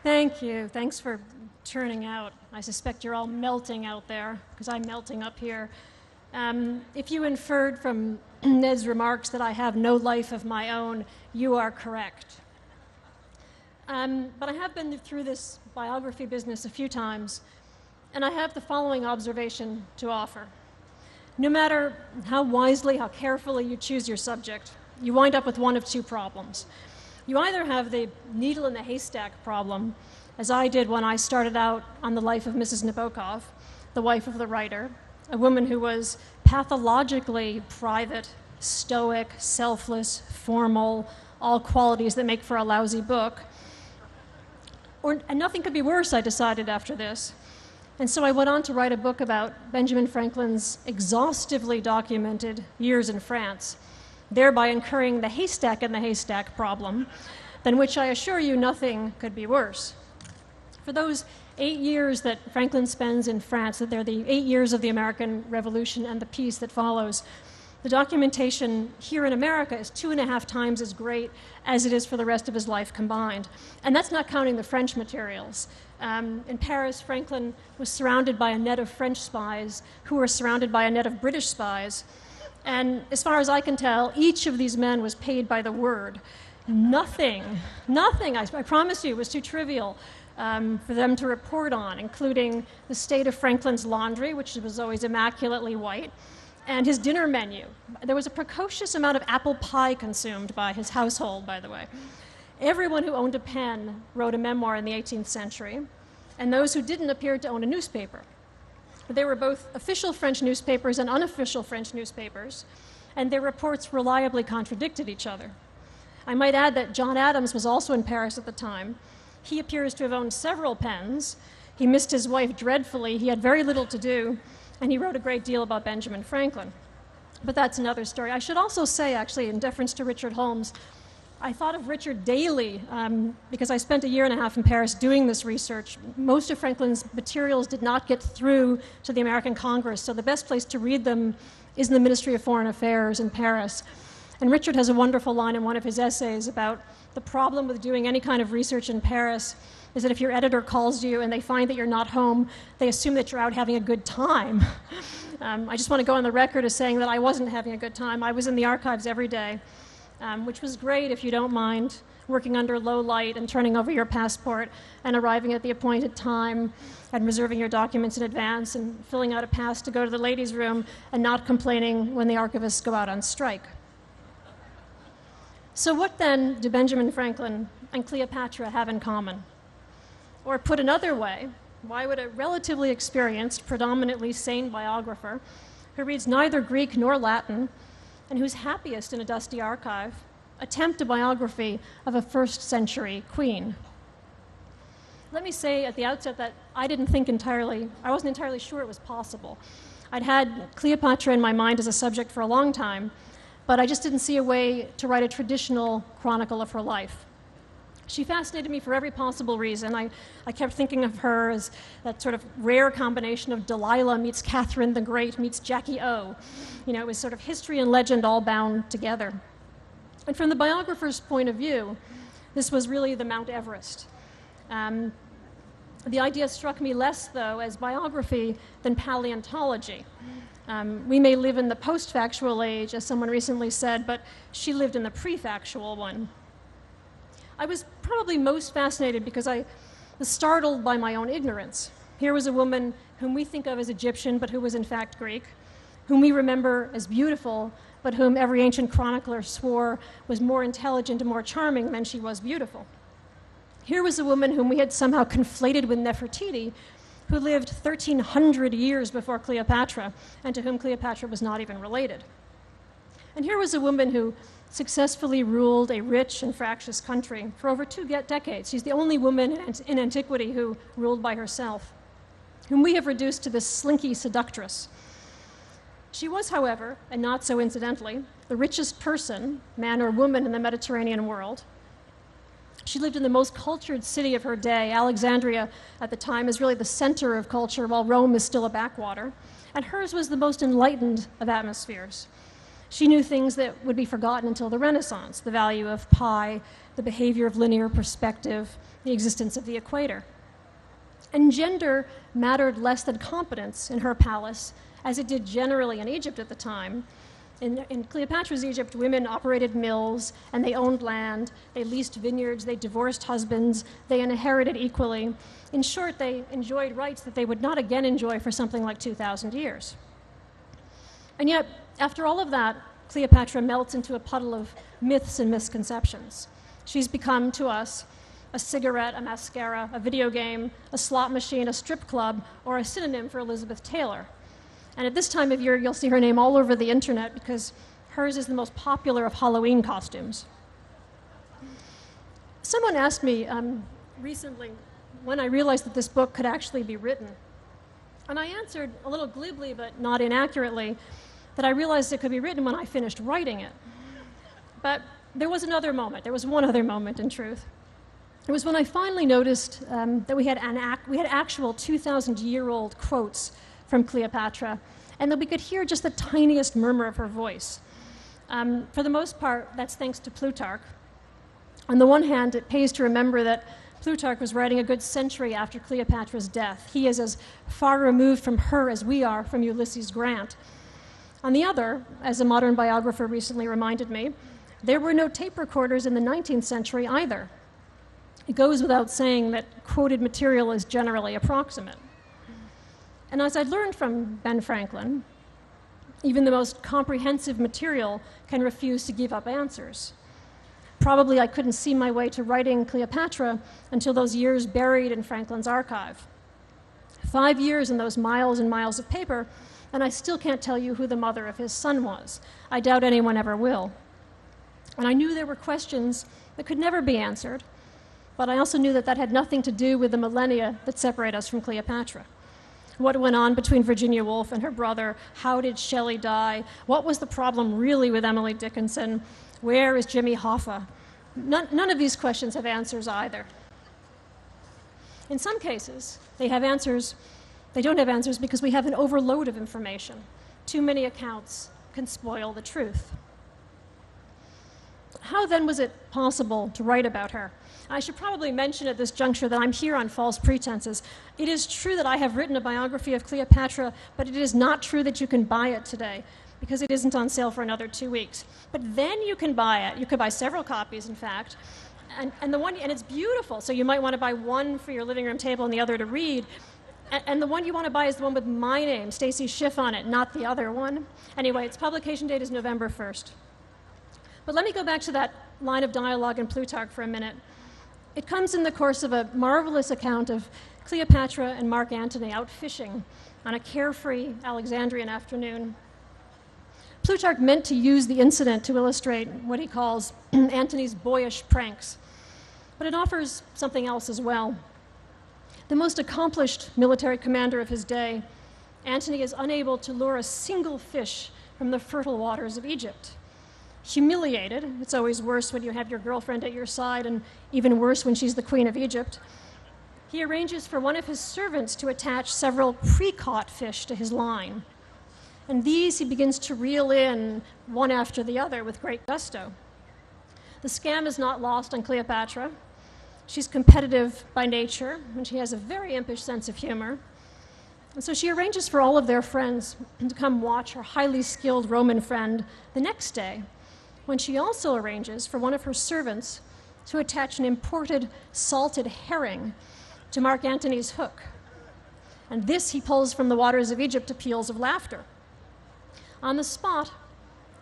Thank you. Thanks for turning out. I suspect you're all melting out there, because I'm melting up here. If you inferred from Ned's remarks that I have no life of my own, you are correct. But I have been through this biography business a few times, and I have the following observation to offer. No matter how wisely, how carefully you choose your subject, you wind up with one of two problems. You either have the needle in the haystack problem, as I did when I started out on the life of Mrs. Nabokov, the wife of the writer, a woman who was pathologically private, stoic, selfless, formal, all qualities that make for a lousy book. And nothing could be worse, I decided after this. And so I went on to write a book about Benjamin Franklin's exhaustively documented years in France, thereby incurring the haystack in the haystack problem, than which I assure you nothing could be worse. For those 8 years that Franklin spends in France, that they're the 8 years of the American Revolution and the peace that follows, the documentation here in America is 2.5 times as great as it is for the rest of his life combined. And that's not counting the French materials. In Paris, Franklin was surrounded by a net of French spies who were surrounded by a net of British spies. And as far as I can tell, each of these men was paid by the word. Nothing, I promise you, was too trivial for them to report on, including the state of Franklin's laundry, which was always immaculately white, and his dinner menu. There was a precocious amount of apple pie consumed by his household, by the way. Everyone who owned a pen wrote a memoir in the 18th century, and those who didn't appeared to own a newspaper. There were both official French newspapers and unofficial French newspapers, and their reports reliably contradicted each other. I might add that John Adams was also in Paris at the time. He appears to have owned several pens. He missed his wife dreadfully. He had very little to do, and he wrote a great deal about Benjamin Franklin. But that's another story. I should also say, actually, in deference to Richard Holmes, I thought of Richard daily because I spent 1.5 years in Paris doing this research. Most of Franklin's materials did not get through to the American Congress, so the best place to read them is in the Ministry of Foreign Affairs in Paris. And Richard has a wonderful line in one of his essays about the problem with doing any kind of research in Paris is that if your editor calls you and they find that you're not home, they assume that you're out having a good time. I just want to go on the record as saying that I wasn't having a good time. I was in the archives every day, which was great if you don't mind working under low light and turning over your passport and arriving at the appointed time and reserving your documents in advance and filling out a pass to go to the ladies' room and not complaining when the archivists go out on strike. So what then do Benjamin Franklin and Cleopatra have in common? Or put another way, why would a relatively experienced, predominantly sane biographer who reads neither Greek nor Latin and who's happiest in a dusty archive attempt a biography of a first-century queen? Let me say at the outset that I wasn't entirely sure it was possible. I'd had Cleopatra in my mind as a subject for a long time, but I just didn't see a way to write a traditional chronicle of her life. She fascinated me for every possible reason. I kept thinking of her as that sort of rare combination of Delilah meets Catherine the Great meets Jackie O. It was sort of history and legend all bound together. And from the biographer's point of view, this was really the Mount Everest. The idea struck me less, though, as biography than paleontology. We may live in the post-factual age, as someone recently said, but she lived in the pre-factual one. I was probably most fascinated because I was startled by my own ignorance. Here was a woman whom we think of as Egyptian, but who was in fact Greek, whom we remember as beautiful, but whom every ancient chronicler swore was more intelligent and more charming than she was beautiful. Here was a woman whom we had somehow conflated with Nefertiti, who lived 1,300 years before Cleopatra, and to whom Cleopatra was not even related. And here was a woman who successfully ruled a rich and fractious country for over 2 decades. She's the only woman in antiquity who ruled by herself, whom we have reduced to this slinky seductress. She was, however, and not so incidentally, the richest person, man or woman, in the Mediterranean world. She lived in the most cultured city of her day. Alexandria at the time is really the center of culture, while Rome is still a backwater. And hers was the most enlightened of atmospheres. She knew things that would be forgotten until the Renaissance, the value of pi, the behavior of linear perspective, the existence of the equator. And gender mattered less than competence in her palace, as it did generally in Egypt at the time. In Cleopatra's Egypt, women operated mills, and they owned land, they leased vineyards, they divorced husbands, they inherited equally. In short, they enjoyed rights that they would not again enjoy for something like 2,000 years. And yet, after all of that, Cleopatra melts into a puddle of myths and misconceptions. She's become, to us, a cigarette, a mascara, a video game, a slot machine, a strip club, or a synonym for Elizabeth Taylor. And at this time of year, you'll see her name all over the internet because hers is the most popular of Halloween costumes. Someone asked me recently when I realized that this book could actually be written. And I answered a little glibly, but not inaccurately, that I realized it could be written when I finished writing it. But there was another moment. There was one other moment, in truth. It was when I finally noticed that we had actual 2,000-year-old quotes from Cleopatra, and that we could hear just the tiniest murmur of her voice. For the most part, that's thanks to Plutarch. On the one hand, it pays to remember that Plutarch was writing a good century after Cleopatra's death. He is as far removed from her as we are from Ulysses Grant. On the other, as a modern biographer recently reminded me, there were no tape recorders in the 19th century either. It goes without saying that quoted material is generally approximate. And as I learned from Ben Franklin, even the most comprehensive material can refuse to give up answers. Probably I couldn't see my way to writing Cleopatra until those years buried in Franklin's archive. 5 years in those miles and miles of paper, and I still can't tell you who the mother of his son was. I doubt anyone ever will. And I knew there were questions that could never be answered, but I also knew that that had nothing to do with the millennia that separate us from Cleopatra. What went on between Virginia Woolf and her brother? How did Shelley die? What was the problem really with Emily Dickinson? Where is Jimmy Hoffa? None of these questions have answers either. In some cases, they have answers. They don't have answers because we have an overload of information. Too many accounts can spoil the truth. How then was it possible to write about her? I should probably mention at this juncture that I'm here on false pretenses. It is true that I have written a biography of Cleopatra, but it is not true that you can buy it today because it isn't on sale for another 2 weeks. But then you can buy it. You could buy several copies, in fact, and it's beautiful. So you might want to buy one for your living room table and the other to read. And the one you want to buy is the one with my name, Stacy Schiff, on it, not the other one. Anyway, its publication date is November 1st. But let me go back to that line of dialogue in Plutarch for a minute. It comes in the course of a marvelous account of Cleopatra and Mark Antony out fishing on a carefree Alexandrian afternoon. Plutarch meant to use the incident to illustrate what he calls Antony's boyish pranks, but it offers something else as well. The most accomplished military commander of his day, Antony is unable to lure a single fish from the fertile waters of Egypt. Humiliated, it's always worse when you have your girlfriend at your side, and even worse when she's the queen of Egypt, he arranges for one of his servants to attach several pre-caught fish to his line. And these he begins to reel in one after the other with great gusto. The scam is not lost on Cleopatra. She's competitive by nature, and she has a very impish sense of humor. And so she arranges for all of their friends to come watch her highly skilled Roman friend the next day, when she also arranges for one of her servants to attach an imported salted herring to Mark Antony's hook. And this he pulls from the waters of Egypt to peals of laughter. On the spot,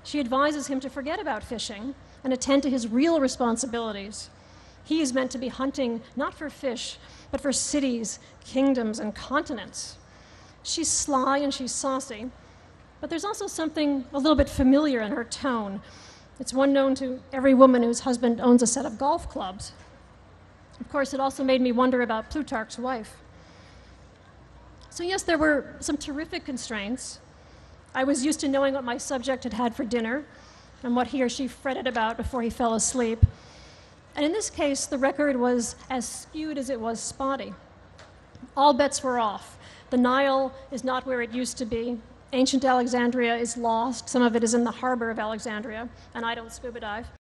she advises him to forget about fishing and attend to his real responsibilities. He is meant to be hunting not for fish, but for cities, kingdoms, and continents. She's sly and she's saucy, but there's also something a little bit familiar in her tone. It's one known to every woman whose husband owns a set of golf clubs. Of course, it also made me wonder about Plutarch's wife. So yes, there were some terrific constraints. I was used to knowing what my subject had had for dinner and what he or she fretted about before he fell asleep. And in this case, the record was as skewed as it was spotty. All bets were off. The Nile is not where it used to be. Ancient Alexandria is lost. Some of it is in the harbor of Alexandria, and I don't scuba dive.